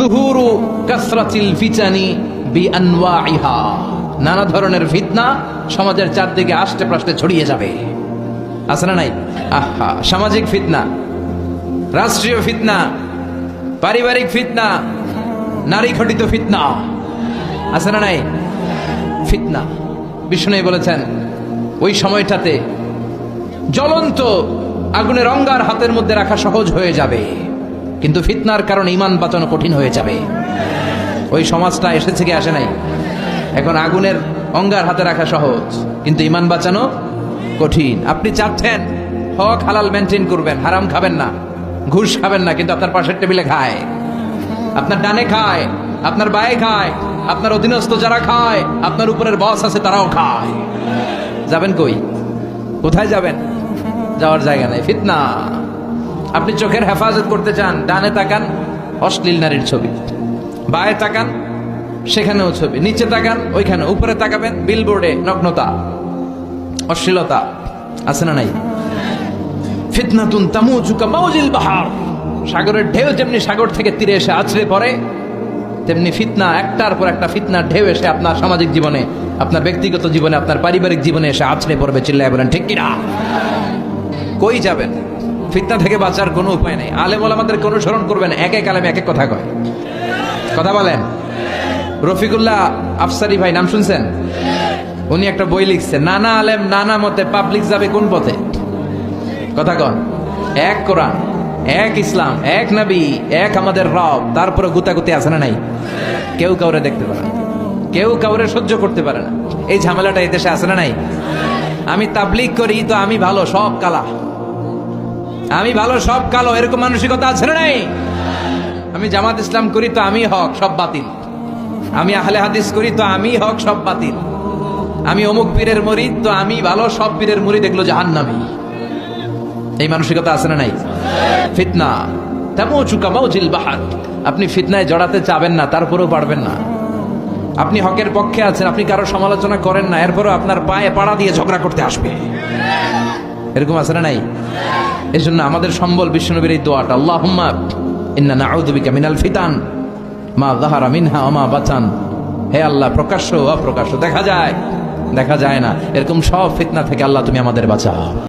যুহুরু কাসরাতিল ফিতানি বিআনওয়াইহা, নানা ধরনের ফিতনা সমাজের চারদিকে আষ্টে প্রশ্নে ছড়িয়ে যাবে। আছে না নাই? আহা, সামাজিক ফিতনা, রাষ্ট্রীয় ফিতনা, পারিবারিক ফিতনা, নারী ঘটিত ফিতনা, আছে না নাই? ফিতনা বিষ্ণু বলেছেন ওই সময়টাতে জ্বলন্ত আগুনের অঙ্গার হাতের মধ্যে রাখা সহজ হয়ে যাবে, কিন্তু ফিতনার কারণে ঈমান বাঁচানো কঠিন হয়ে যাবে। ওই সমাজটা এসেছে কি আসে নাই? এখন আগুনের অঙ্গার হাতে রাখা সহজ, কিন্তু ঈমান বাঁচানো কঠিন। আপনি চাচ্ছেন হক হালাল মেনটেন করবেন, হারাম খাবেন না, ঘুষ খাবেন না, কিন্তু আপনার পাশের টেবিলে খায়, আপনার ডানে খায়, আপনার বায়ে খায়, আপনার অধীনস্থ যারা খায়, আপনার উপরের বস আছে তারাও খায়। যাবেন কই? কোথায় যাবেন? যাওয়ার জায়গা নাই, ফিতনা। আপনি চোখের হেফাজত করতে চান, ডানে তাকান অশ্লীল নারীর ছবি, বায়ে তাকান সেখানেও ছবি, নিচে তাকান ওইখানে, উপরে তাকাবেন বিলবোর্ডে নগ্নতা, অশ্লীলতা, আছে না নাই? ফিতনাতুন তামুজু কামাউজিল বাহার, সাগরের ঢেউ যেমনি সাগর থেকে তীরে এসে আছড়ে পড়ে, তেমনি ফিতনা একটার পর একটা ফিতনার ঢেউ এসে আপনার সামাজিক জীবনে, আপনার ব্যক্তিগত জীবনে, আপনার পারিবারিক জীবনে এসে আছড়ে পড়বে। চিল্লায় বলেন ঠিক কিনা? কই যাবেন? ফিতনা থেকে বাঁচার কোনো উপায় নেই। আলেম ওলামাদেরকে অনুসরণ করবেন, এক এক আলেম এক এক কথা কয়। কথা বলেন। রফিকুল্লাহ আফসারি ভাই নাম শুনছেন? উনি একটা বই লিখছেন, নানা আলেম নানা মতে, পাবলিক যাবে কোন পথে? কথা কন। এক কোরআন, এক ইসলাম, এক নবী, এক আমাদের রব, তারপরে গুতাগুতি আছে না নাই? কেউ কাউরে দেখতে পারে না, কেউ কাউরে সহ্য করতে পারে না। এই ঝামেলাটা এই দেশে আছে না নাই? আমি তাবলীগ করি তো আমি ভালো, সব কালা, আমি ভালো সব কালো, এরকম মানসিকতা আছে না নাই? আমি জামাত ইসলাম করি তো আমি হক, সব বাতিল। আমি আহলে হাদিস করি তো আমি হক, সব বাতিল। আমি অমুক পীরের মুরিদ তো আমি ভালো, সব পীরের মুরিদ এগুলো জাহান্নামী। এই মানসিকতা আছে না নাই? ফিতনা তামুজু কামাউজিল বাহার। আপনি ফিতনায় জড়াতে চাবেন না, তারপরেও পারবেন না। আপনি হকের পক্ষে আছেন, আপনি কারো সমালোচনা করেন না, এরপরও আপনার পায়ে পাড়া দিয়ে ঝগড়া করতে আসবে। এরকম আছে না নাই? এই জন্য আমাদের সম্বল বিশ্বনবীর এই দোয়াটা, আল্লাহুম্মা ইন্না নাউযু বিকা মিনাল ফিতান মা যাহারা মিনহা ওয়া মা বাতান। হে আল্লাহ, প্রকাশ্য অপ্রকাশ্য, দেখা যায় দেখা যায় না, এরকম সব ফিতনা থেকে আল্লাহ তুমি আমাদের বাঁচাও।